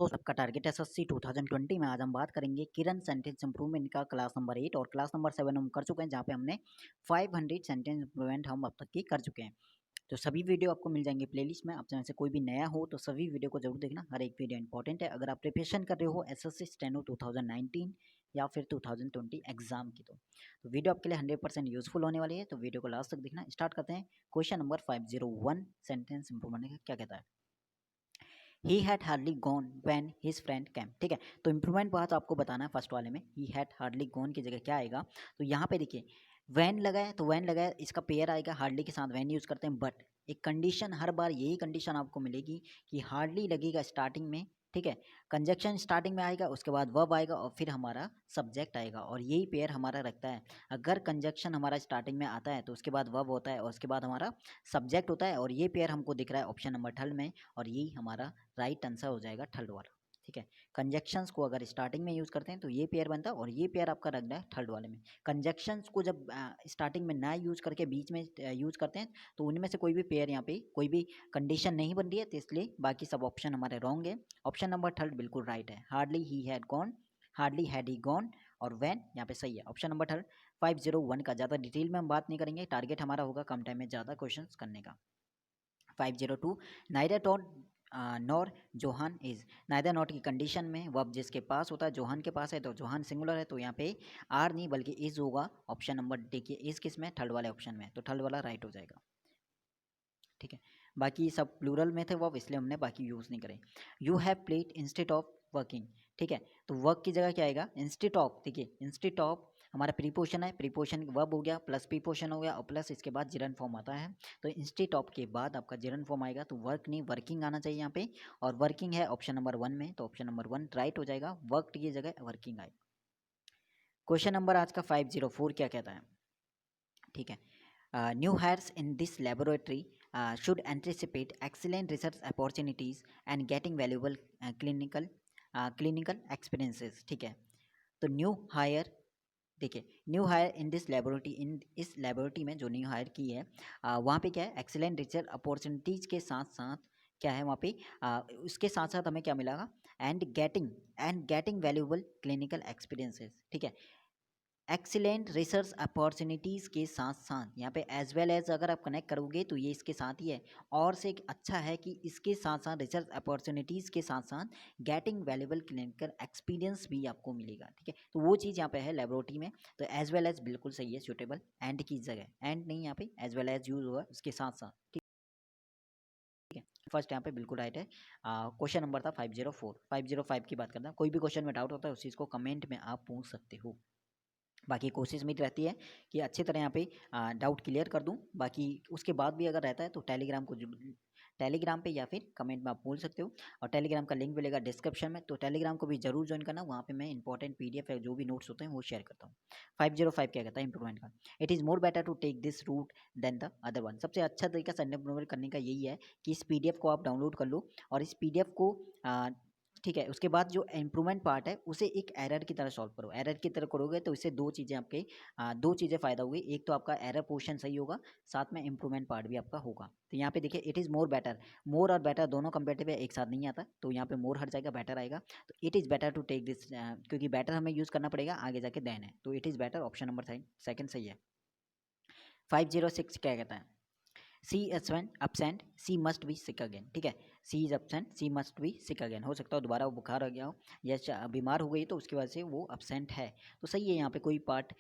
तो सबका target SSC 2020 में आज हम बात करेंगे किरण सेंटेंस इंप्रूवमेंट का क्लास नंबर 8 और क्लास नंबर 7 हम कर चुके हैं, जहाँ पे हमने 500 सेंटेंस इंप्रूवमेंट हम अब तक की कर चुके हैं। तो सभी वीडियो आपको मिल जाएंगे प्लेलिस्ट में। आप में से कोई भी नया हो तो सभी वीडियो को जरूर देखना, हर एक वीडियो इंपॉर्टेंट है। अगर आप प्रिपरेशन कर रहे हो एसएससी स्टेनो 2019 या फिर 2020 एग्जाम की, तो वीडियो आपके लिए 100% यूजफुल होने वाली है। तो वीडियो को लास्ट तक देखना। स्टार्ट करते हैं। क्वेश्चन नंबर 501 सेंटेंस इंप्रूवमेंट का क्या कहता है। He had hardly gone when his friend came. ठीक है, तो इंप्रूवमेंट बात आपको बताना है फर्स्ट वाले में। ही हैड हार्डली गॉन की जगह क्या आएगा, तो यहाँ पे देखिए वैन लगा है, तो वैन लगा है, इसका पेयर आएगा हार्डली के साथ वैन यूज करते हैं। बट एक कंडीशन, हर बार यही कंडीशन आपको मिलेगी कि हार्डली लगेगा स्टार्टिंग में। ठीक है, कंजक्शन स्टार्टिंग में आएगा, उसके बाद वर्ब आएगा और फिर हमारा सब्जेक्ट आएगा, और यही पेयर हमारा रखता है। अगर कंजक्शन हमारा स्टार्टिंग में आता है तो उसके बाद वर्ब होता है और उसके बाद हमारा सब्जेक्ट होता है, और ये पेयर हमको दिख रहा है ऑप्शन नंबर थर्ड में, और यही हमारा राइट आंसर हो जाएगा थर्ड वाला। ठीक है, कंजक्शंस को अगर स्टार्टिंग में यूज करते हैं तो ये पेयर बनता है, और ये पेयर आपका रखना है थर्ड वाले में। कंजक्शंस को जब स्टार्टिंग में ना यूज करके बीच में यूज करते हैं तो उनमें से कोई भी पेयर यहाँ पे कोई भी कंडीशन नहीं बन रही है, तो इसलिए बाकी सब ऑप्शन हमारे रॉन्ग है। ऑप्शन नंबर थर्ड बिल्कुल राइट है। Hardly he had gone, hardly had he gone, और वैन यहाँ पे सही है ऑप्शन नंबर थर्ड। 501 का ज़्यादा डिटेल में हम बात नहीं करेंगे, टारगेट हमारा होगा कम टाइम में ज़्यादा क्वेश्चंस करने का। 502 neither taught nor Johan is. Neither not की कंडीशन में वर्ब जिसके पास होता है, जोहान के पास है तो जोहान सिंगुलर है, तो यहाँ पे आर नहीं बल्कि इज होगा। ऑप्शन नंबर देखिए इज किस में, थर्ड वाले ऑप्शन में, तो थर्ड वाला राइट हो जाएगा। ठीक है, बाकी सब प्लूरल में थे वर्ब, इसलिए हमने बाकी यूज़ नहीं करे। You have played instead of working. ठीक है, तो वर्क की जगह क्या आएगा, इंस्टेड ऑफ। देखिए इंस्टेड ऑफ हमारा प्रीपोशन है, प्रीपोशन वर्ब हो गया प्लस प्रीपोशन हो गया, और प्लस इसके बाद जिरन फॉर्म आता है, तो इंस्टेड ऑफ के बाद आपका जिरन फॉर्म आएगा, तो वर्क नहीं वर्किंग आना चाहिए यहाँ पे, और वर्किंग है ऑप्शन नंबर 1 में, तो ऑप्शन नंबर 1 राइट हो जाएगा। वर्क की जगह वर्किंग आएगा। क्वेश्चन नंबर आज का 504 क्या कहता है। ठीक है, new hires in this laboratory should anticipate excellent research opportunities and getting valuable clinical experiences। ठीक है, तो न्यू हायर देखिए, new hire in this laboratory, in इस लेबोरेटरी में जो न्यू हायर की है वहाँ पे क्या है, एक्सीलेंट रिसर्च अपॉर्चुनिटीज़ के साथ साथ क्या है वहाँ पे उसके साथ साथ हमें क्या मिलेगा, and getting valuable clinical experiences. ठीक है, एक्सीलेंट रिसर्च अपॉर्चुनिटीज़ के साथ साथ यहाँ पे एज वेल एज अगर आप कनेक्ट करोगे तो ये इसके साथ ही है, और से एक अच्छा है कि इसके साथ साथ रिसर्च अपॉर्चुनिटीज़ के साथ साथ गेटिंग वैल्यूबल क्लिनिकल एक्सपीरियंस भी आपको मिलेगा। ठीक है, तो वो चीज़ यहाँ पे है लेबोरेटरी में, तो एज वेल एज बिल्कुल सही है, सूटेबल। एंड की जगह एंड नहीं, यहाँ पे एज वेल एज यूज हुआ उसके साथ साथ। ठीक है, फर्स्ट यहाँ पे बिल्कुल राइट है। क्वेश्चन नंबर था 504। 505 की बात करना, कोई भी क्वेश्चन में डाउट होता है उस चीज़ को कमेंट में आप पूछ सकते हो। बाकी कोशिश मेरी रहती है कि अच्छी तरह यहाँ पे डाउट क्लियर कर दूँ। बाकी उसके बाद भी अगर रहता है तो टेलीग्राम पे या फिर कमेंट में आप बोल सकते हो, और टेलीग्राम का लिंक मिलेगा डिस्क्रिप्शन में, तो टेलीग्राम को भी जरूर ज्वाइन करना। वहाँ पे मैं इंपॉर्टेंट पीडीएफ है जो भी नोट्स होते हैं वो शेयर करता हूँ। 505 क्या कहता है इंप्रूवमेंट का, it is more better to take this route than the other one. सबसे अच्छा तरीका से इंप्रूवमेंट करने का यही है कि इस पीडीएफ को आप डाउनलोड कर लो, और इस पीडीएफ को ठीक है, उसके बाद जो इम्प्रूवमेंट पार्ट है उसे एक एरर की तरह सॉल्व करो। एरर की तरह करोगे तो इससे दो चीज़ें आपके दो चीज़ें फ़ायदा होगी। एक तो आपका एरर पोर्शन सही होगा, साथ में इम्प्रूवमेंट पार्ट भी आपका होगा। तो यहाँ पे देखिए इट इज़ मोर बेटर, मोर और बेटर दोनों कंपेरेटिव है, एक साथ नहीं आता, तो यहाँ पे मोर हट जाएगा, बेटर आएगा। तो it is better to take this, क्योंकि बेटर हमें यूज़ करना पड़ेगा आगे जाके देन है, तो it is better option number second सही है। 506 क्या कहता है, she is one absent she must be sick again. ठीक है, she is absent she must be sick again, हो सकता है दोबारा वो बुखार आ गया हो या बीमार हो गई तो उसकी वजह से वो अपसेंट है, तो सही है यहाँ पे कोई पार्ट।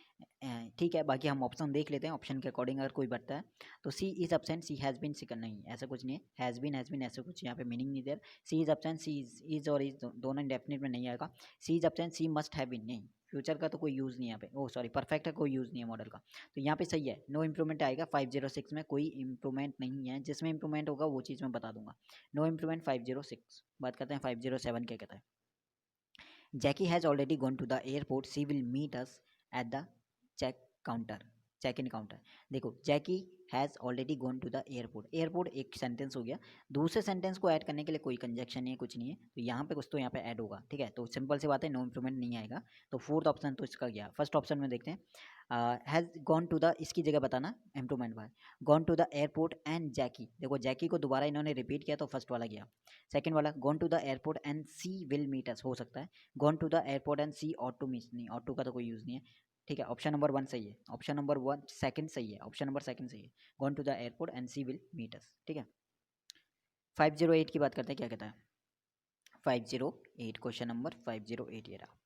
ठीक है, बाकी हम ऑप्शन देख लेते हैं, ऑप्शन के अकॉर्डिंग अगर कोई बढ़ता है तो she is absent she has been sick, नहीं ऐसा कुछ नहीं है, हैज़ बीन ऐसा कुछ यहाँ पे मीनिंग नहीं there. She is absent she is और इज दोनों इंडेफिनिट में नहीं आएगा। She is absent she must have been, नहीं फ्यूचर का तो कोई यूज़ नहीं यहाँ पे, ओ सॉरी परफेक्ट का कोई यूज़ नहीं है मॉडल का, तो यहाँ पे सही है, नो इम्प्रूवमेंट आएगा। 506 में कोई इम्प्रूवमेंट नहीं है, जिसमें इम्प्रूवमेंट होगा वो चीज़ मैं बता दूंगा। No improvement 506। बात करते हैं 507 क्या कहता है, Jackie has already gone to the airport she will meet us at the check counter. Check in counter. देखो Jackie has already gone to the airport, airport एक सेंटेंस हो गया। दूसरे सेंटेंस को ऐड करने के लिए कोई कंजक्शन नहीं है, कुछ नहीं है, तो यहाँ पे कुछ तो यहाँ पे ऐड होगा, ठीक है। तो सिंपल सी बात है, नो इम्प्रूवमेंट नहीं आएगा। तो फोर्थ ऑप्शन तो इसका गया। फर्स्ट ऑप्शन में देखते हैं, हैज़ गॉन टू द, इसकी जगह बताना इम्प्रूवमेंट वाला, gone to the airport and Jackie. देखो जैकी को दोबारा इन्होंने रिपीट किया तो फर्स्ट वाला गया। सेकंड वाला gone to the airport and she will meet us, हो सकता है gone to the airport and she ought to meet, नहीं ऑट टू का तो कोई यूज़ नहीं है, ठीक है। ऑप्शन नंबर 1 सही है, ऑप्शन नंबर 1 सेकंड सही है, ऑप्शन नंबर सेकंड सही है, gone to the airport and she will meet us, ठीक है। 508 की बात करते हैं, क्या कहता है 508, क्वेश्चन नंबर 508 ये रहा,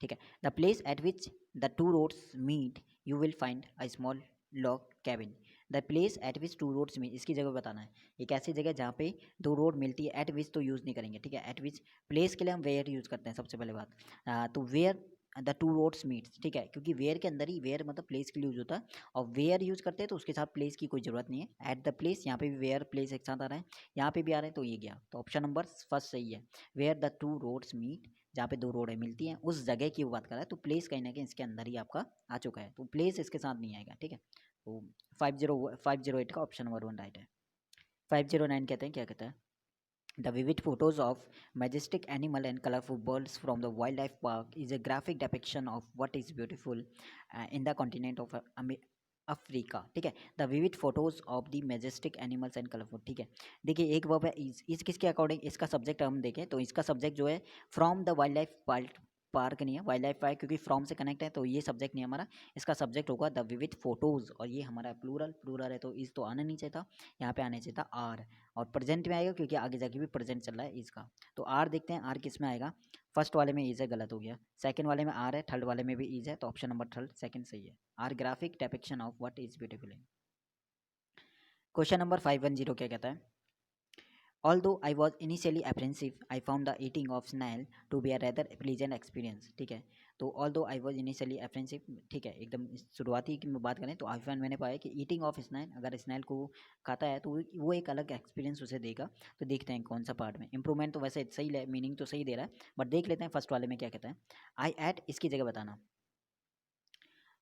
ठीक है। The place at which the two roads meet you will find a small log cabin. The place at which two roads meet, इसकी जगह बताना है, एक ऐसी जगह जहाँ पे दो रोड मिलती है। एट विच तो यूज़ नहीं करेंगे, ठीक है। एट विच, प्लेस के लिए हम वेयर यूज़ करते हैं सबसे पहले बात। तो where the two roads meets, ठीक है, क्योंकि वेयर के अंदर ही, वेयर मतलब प्लेस के लिए यूज होता है, और वेयर यूज करते हैं तो उसके साथ प्लेस की कोई ज़रूरत नहीं है। एट द प्लेस, यहाँ पे भी वेयर प्लेस एक साथ आ रहा है, यहाँ पे भी आ रहा है, तो ये गया। तो ऑप्शन नंबर फर्स्ट सही है, where the two roads meet, जहाँ पे दो रोडें मिलती हैं उस जगह की वो बात कर रहा है। तो प्लेस कहीं ना कहीं इसके अंदर ही आपका आ चुका है, तो प्लेस इसके साथ नहीं आएगा, ठीक है। तो 508 का ऑप्शन नंबर 1 राइट है। 509 कहते हैं, क्या कहता है, the vivid photos of majestic animal and colorful birds from the wildlife park is a graphic depiction of what is beautiful in the continent of Africa, ठीक है। The vivid photos of the majestic animals and colourful, ठीक है। देखिए एक verb है इस किसके according, इसका सब्जेक्ट हम देखें तो इसका सब्जेक्ट जो है from the wild life park नहीं है, वाइल्ड लाइफ पार्क क्योंकि फ्रॉम से कनेक्ट है, तो ये सब्जेक्ट नहीं हमारा। इसका सब्जेक्ट होगा द विविड फोटोज, और ये हमारा प्लूरल है, तो इस तो आना नहीं चाहिए था, यहाँ पे आने चाहिए था आर, और प्रेजेंट में आएगा क्योंकि आगे जाके भी प्रेजेंट चल रहा है इसका। तो आर देखते हैं आर किस में आएगा। फर्स्ट वाले में इज है, गलत हो गया। सेकंड वाले में आर है, थर्ड वाले में भी इज है, तो ऑप्शन नंबर थर्ड सेकंड सही है। Are graphic depiction of what is beautiful. Question number 510 क्या कहता है, Although I was initially apprehensive, I found the eating of snail to be a rather pleasant experience, ठीक है। तो although I was initially apprehensive, ठीक है, एकदम शुरुआती की बात करें तो आई मैंने पाया कि ईटिंग ऑफ स्नैल, अगर स्नैल को खाता है तो वो एक अलग एक्सपीरियंस उसे देगा। तो देखते हैं कौन सा पार्ट में इंप्रूवमेंट, तो वैसे सही मीनिंग तो सही दे रहा है, बट देख लेते हैं फर्स्ट वाले में क्या कहता है। आई एट, इसकी जगह बताना,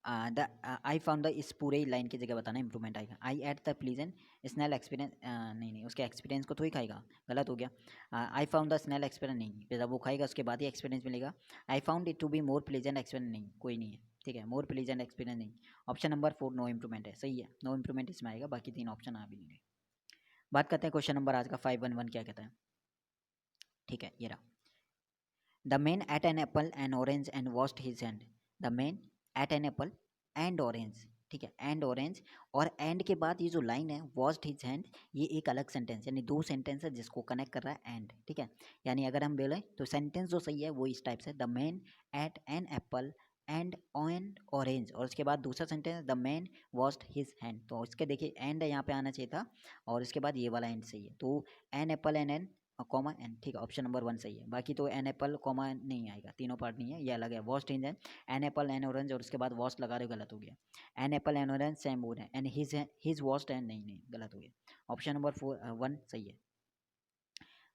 द आई फाउंड द, इस पूरे लाइन की जगह बताना इंप्रूवमेंट आएगा। I ate the pleasant snail experience, नहीं उसके एक्सपीरियंस को तो ही खाएगा, गलत हो गया। I found the snail experience, नहीं जब वो खाएगा उसके बाद ही एक्सपीरियंस मिलेगा। I found it to be more pleasant experience, नहीं कोई नहीं है, ठीक है, मोर प्लीजेंट एक्सपीरियंस नहीं। ऑप्शन नंबर 4 नो इंप्रूवमेंट है, सही है, नो इंप्रूवमेंट इसमें आएगा, बाकी तीन ऑप्शन आ भी नहीं रहे। बात करते हैं क्वेश्चन नंबर आज का 511 क्या कहता है, ठीक है ये रहा। The man ate an apple and orange and washed his hand. The man ate an apple and orange, ठीक है, एंड ऑरेंज, और एंड के बाद ये जो लाइन है वॉश्ड हिज हैंड, ये एक अलग सेंटेंस, यानी दो सेंटेंस है जिसको कनेक्ट कर रहा है एंड, ठीक है। यानी अगर हम बोलें तो सेंटेंस जो सही है वो इस टाइप से, the man ate an apple and orange, और उसके बाद दूसरा sentence the man washed his hand. तो इसके देखिए एंड यहाँ पे आना चाहिए था, और इसके बाद ये वाला एंड सही है, तो an apple an comma an, ठीक है, ऑप्शन नंबर 1 सही है। बाकी तो एन एप्पल कॉमा नहीं आएगा, तीनों पार्ट नहीं है, ये अलग है। वॉस्ट इंज है, एन एप्पल एन ऑरेंज, और उसके बाद वॉस्ट लगा रहे हो, गलत हो गया। An apple an orange same board है, एन हिज वॉस्ट एंड, नहीं गलत हो गया। ऑप्शन नंबर 1 सही है।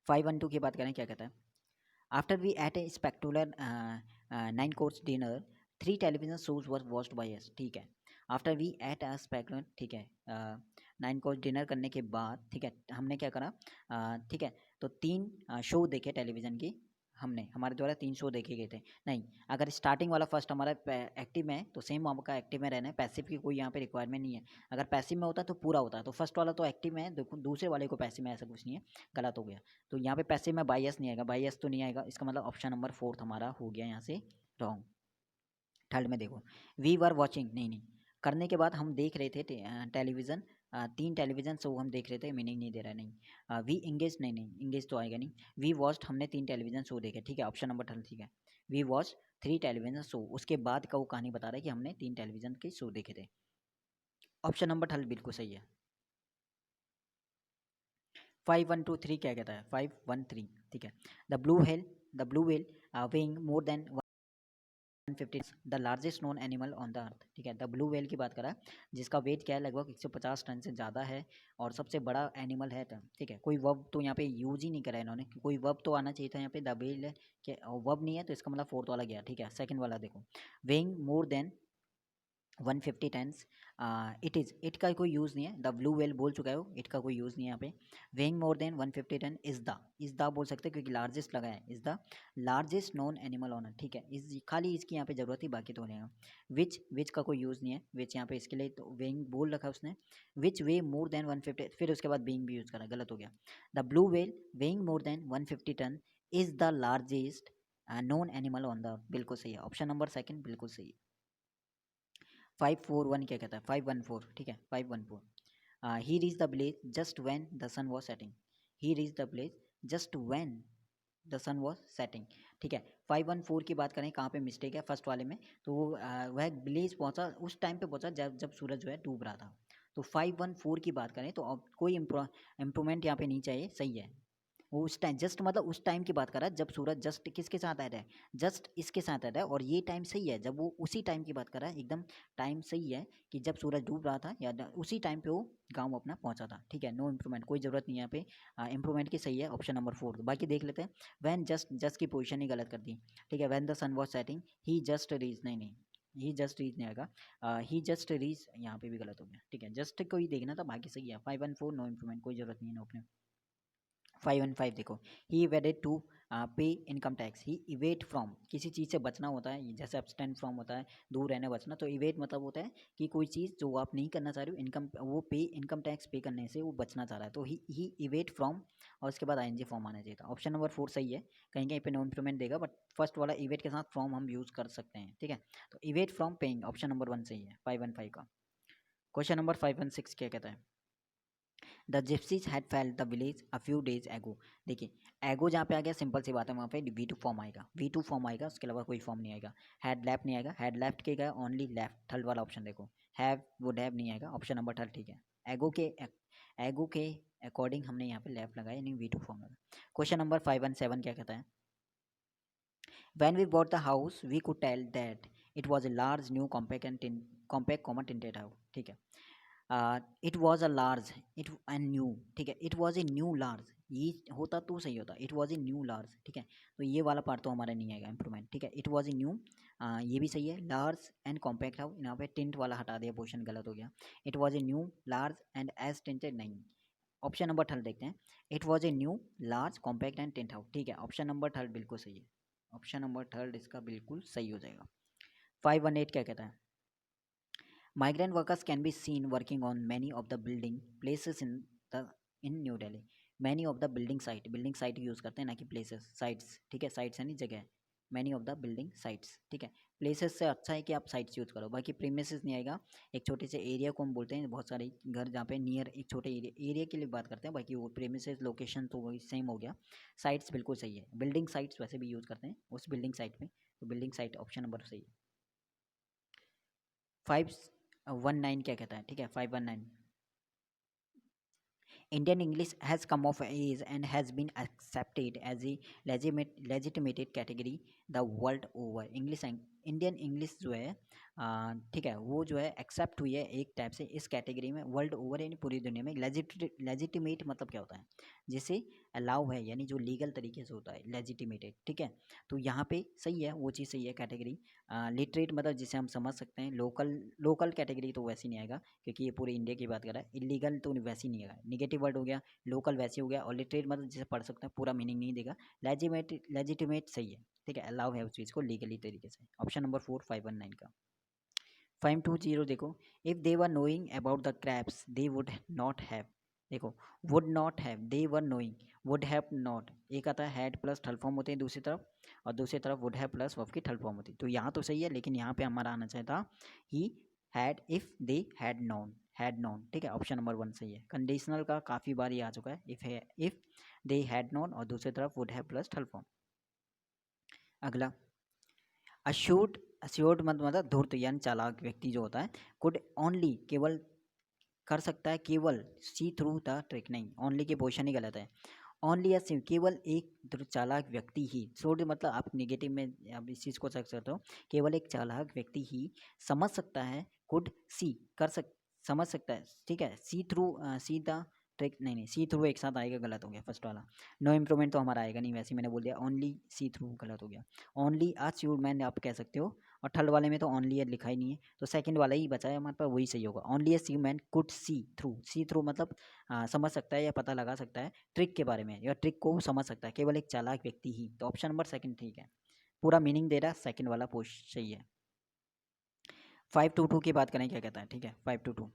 512 की बात करें, क्या कहता है, after we ate a spectacular 9 course dinner 3 television shows were watched by us, ठीक है। After we ate a spectacular, ठीक है, 9 कोर्स डिनर करने के बाद, ठीक है, हमने क्या करा, ठीक है, तो 3 शो देखे टेलीविज़न की, हमने हमारे द्वारा 3 शो देखे गए थे। नहीं, अगर स्टार्टिंग वाला फर्स्ट हमारा एक्टिव में है तो सेम आपका एक्टिव में रहना है, पैसिव की कोई यहाँ पे रिक्वायरमेंट नहीं है। अगर पैसिव में होता तो पूरा होता, तो फर्स्ट वाला तो एक्टिव में है, देखो दूसरे वाले को पैसिव में, ऐसा कुछ नहीं है, गलत हो गया। तो यहाँ पे पैसिव में बायस नहीं आएगा, बायस तो नहीं आएगा, इसका मतलब ऑप्शन नंबर 4 हमारा हो गया यहाँ से रॉन्ग। थर्ड में देखो, वी वर वॉचिंग, नहीं करने के बाद हम देख रहे थे टेलीविज़न, 3 टेलीविज़न शो हम देख रहे थे, मीनिंग नहीं दे रहा है, नहीं। वी इंगेज, नहीं इंगेज तो आएगा नहीं। वी वॉच्ड, हमने 3 टेलीविज़न शो देखे, ठीक है, ऑप्शन नंबर 3 ठीक है। वी वॉच 3 टेलीविज़न शो, उसके बाद का वो कहानी बता रहा है कि हमने 3 टेलीविज़न के शो देखे थे। ऑप्शन नंबर 3 बिल्कुल सही है। 5123 क्या कहता है, 513, ठीक है। The blue whale weighing more than 150 the largest known animal on the earth, ठीक है। द ब्लू व्हेल की बात करा, जिसका वेट क्या है, लगभग 150 टन से ज़्यादा है, और सबसे बड़ा एनिमल है, ठीक है। कोई वर्ब तो यहाँ पे यूज ही नहीं करा इन्होंने, कोई वर्ब तो आना चाहिए था यहाँ पे, द व्हेल के वर्ब नहीं है, तो इसका मतलब 4th वाला गया, ठीक है। सेकंड वाला देखो, weighing more than 150 tons it का कोई यूज़ नहीं है। द ब्लू वेल बोल चुका है वो, इट का कोई यूज़ नहीं है यहाँ पे। Weighing more than 150 ton is the बोल सकते हैं क्योंकि लार्जेस्ट लगा है। Is the largest known animal on earth, ठीक है। इस खाली इसकी यहाँ पे जरूरत थी, बाकी तो नहीं है। विच का कोई यूज़ नहीं है। विच यहाँ पे इसके लिए तो वेइंग बोल रखा है उसने। विच वे मोर देन 150, फिर उसके बाद बीइंग भी यूज़ करा, गलत हो गया। The blue whale weighing more than 150 ton is the largest known animal on the, बिल्कुल सही है। ऑप्शन नंबर सेकंड बिल्कुल सही है। 541 क्या कहता है? 514, ठीक है। 514 he reach the village just when the sun was setting. He reach the village just when the sun was setting, ठीक है। 514 की बात करें कहाँ पे मिस्टेक है फर्स्ट वाले में, तो वह विलेज पहुंचा उस टाइम पे पहुंचा जब जब सूरज जो है डूब रहा था। तो 514 की बात करें तो अब कोई इम्प्रूवमेंट यहाँ पे नहीं चाहिए, सही है। वो उस टाइम जस्ट मतलब उस टाइम की बात कर रहा है जब सूरज जस्ट किसके साथ आ रहा है, जस्ट इसके साथ आ रहा है, और ये टाइम सही है जब वो उसी टाइम की बात कर रहा है, एकदम टाइम सही है कि जब सूरज डूब रहा था या उसी टाइम पे वो गांव अपना पहुंचा था, ठीक है। नो इम्प्रूवमेंट, कोई जरूरत नहीं है यहाँ पे इम्प्रूवमेंट की, सही है ऑप्शन नंबर 4। बाकी देख लेते हैं। वैन जस्ट, जस्ट की पोजिशन ही गलत कर दी, ठीक है। When the sun was setting he just reach, नहीं नहीं, ही जस्ट रीच नहीं आएगा। ही जस्ट रीच यहाँ पे भी गलत हो गया, ठीक है। जस्ट को ही देखना था, बाकी सही है। 514 नो इम्प्रूवमेंट, कोई जरूरत नहीं है अपने। 515 देखो, ही इवेडेड टू पे इनकम टैक्स। ही इवेट फ्रॉम, किसी चीज़ से बचना होता है, जैसे अब्सटेंड फ्रॉम होता है दूर रहने बचना, तो इवेट मतलब होता है कि कोई चीज़ जो आप नहीं करना चाह रहे हो, इनकम वो पे इनकम टैक्स पे करने से वो बचना चाह रहा है, तो ही इवेट फ्रॉम, और उसके बाद आईएनजी फॉर्म आना चाहिए था। ऑप्शन नंबर 4 सही है। कहीं कहीं पे नो इम्प्रूवमेंट देगा, बट फर्स्ट वाला इवेट के साथ फ्रॉम हम यूज़ कर सकते हैं, ठीक है। तो इवेट फ्रॉम पेइंग, ऑप्शन नंबर 1 सही है 515 का। क्वेश्चन नंबर 516 क्या कहता है? The gypsies had failed the village a few days एगो। देखिए, एगो जहाँ पे आ गया, सिंपल सी बात है, वहाँ पे V2 फॉर्म आएगा, V2 फॉर्म आएगा, उसके अलावा कोई फॉर्म नहीं आएगा। हैड लेफ्ट नहीं आएगा, हैड लेफ्ट के गया ओनली लेफ्ट, थर्ड वाला ऑप्शन देखो। हैव वुड हैव नहीं आएगा, ऑप्शन नंबर थर्ड, ठीक है। एगो के अकॉर्डिंग हमने यहाँ पे लेफ्ट लगाया, यानी V2 फॉर्म लगा। क्वेश्चन नंबर 517 क्या कहता है? When we bought the house, we could tell that it was a large, new, compact, common tinted house, ठीक है। It was a large, it and new, ठीक है। It was a new large, ये होता तो सही होता, it was a new large, ठीक है। तो ये वाला पार्ट तो हमारा नहीं आएगा इंप्रूवमेंट, ठीक है। इट वॉज ए न्यू, ये भी सही है। लार्ज एंड कॉम्पैक्ट हाउस, यहाँ पे टिंट वाला हटा दिया, पोर्शन गलत हो गया। It was a new large and edge tinted, नहीं। ऑप्शन नंबर थर्ड देखते हैं। It was a new large compact and tint house, ठीक है। ऑप्शन नंबर थर्ड बिल्कुल सही है। ऑप्शन नंबर थर्ड इसका बिल्कुल सही हो जाएगा। 518 क्या कहता है? Migrant workers can be seen working on many of the building places in New Delhi. Many of the building site use करते हैं ना कि places, sites, ठीक है। sites यानी जगह, many of the building sites, ठीक है। places से अच्छा है कि आप sites यूज़ करो, बाकी premises नहीं आएगा। एक छोटे से एरिया को हम बोलते हैं, बहुत सारे घर जहाँ पे नियर एक छोटे एरिया के लिए बात करते हैं, बाकी वो premises लोकेशन तो वही सेम हो गया। sites बिल्कुल सही है। बिल्डिंग साइट्स वैसे भी यूज़ करते हैं उस बिल्डिंग साइट में, तो बिल्डिंग साइट ऑप्शन नंबर सही है। 519 क्या कहता है? ठीक है, 519, Indian English has come of age and has been accepted as a legitimate category the world over. Indian English जो है ठीक है, वो जो है एक्सेप्ट हुई है एक टाइप से इस कैटेगरी में वर्ल्ड ओवर, यानी पूरी दुनिया में। लेजिटिमेट मतलब क्या होता है? जिसे अलाउ है, यानी जो लीगल तरीके से होता है, लेजिटिमेटेड, ठीक है। तो यहाँ पे सही है, वो चीज़ सही है कैटेगरी। लिटरेट मतलब जिसे हम समझ सकते हैं। लोकल कैटेगरी तो वैसे नहीं आएगा क्योंकि ये पूरे इंडिया की बात कर रहा है। इलीगल तो वैसे ही नहीं आएगा, निगेटिव वर्ड हो गया। लोकल वैसे हो गया, और लिटरेट मतलब जिसे पढ़ सकते हैं, पूरा मीनिंग नहीं देगा। लेजिटिमेट सही है, ठीक है। अलाउ है उस चीज़ को लीगली तरीके से। ऑप्शन नंबर 4 519 का। 520 देखो, if they were knowing about the crops they would not have. देखो, would not have, they were knowing, would have not, एक आता है हैड प्लस थर्ड फॉर्म होते हैं दूसरी तरफ, और दूसरी तरफ वुड हैव प्लस वर्ब की थर्ड फॉर्म होती है। तो यहाँ तो सही है, लेकिन यहाँ पे हमारा आना चाहिए था he had if they had known, had known, ठीक है। ऑप्शन नंबर 1 सही है। कंडीशनल का काफ़ी बार ये आ चुका है, इफ़ दे हैड नोन, और दूसरी तरफ would have plus third form. अगला, अश्योर्ड, अश्योर्ड मतलब धूर्त यानी चालाक व्यक्ति जो होता है, कुड ओनली केवल कर सकता है, केवल सी थ्रू द ट्रिक, नहीं, ओनली की पोजिशन ही गलत है। ओनली या केवल एक चालाक व्यक्ति ही, श्योर्ड मतलब आप निगेटिव में आप इस चीज़ को समझ सकते हो, केवल एक चालाक व्यक्ति ही समझ सकता है, कुड सी कर सक समझ सकता है, ठीक है। सी थ्रू सी द ट्रिक नहीं सी थ्रू एक साथ आएगा, गलत हो गया फर्स्ट वाला। नो इम्प्रूवमेंट तो हमारा आएगा नहीं, वैसे मैंने बोल दिया। ओनली सी थ्रू गलत हो गया। ओनली अ श्यूड मैन आप कह सकते हो, और थर्ड वाले में तो ओनली लिखा ही नहीं है, तो सेकंड वाला ही बचा है हमारे पास, वही सही होगा। Only a sea man could see through. See through मतलब समझ सकता है या पता लगा सकता है ट्रिक के बारे में, या ट्रिक को समझ सकता है केवल एक चालाक व्यक्ति ही। तो ऑप्शन नंबर सेकंड ठीक है, पूरा मीनिंग दे रहा है, सेकंड वाला पोस्ट सही है। 522 की बात करें क्या कहता है, ठीक है। 522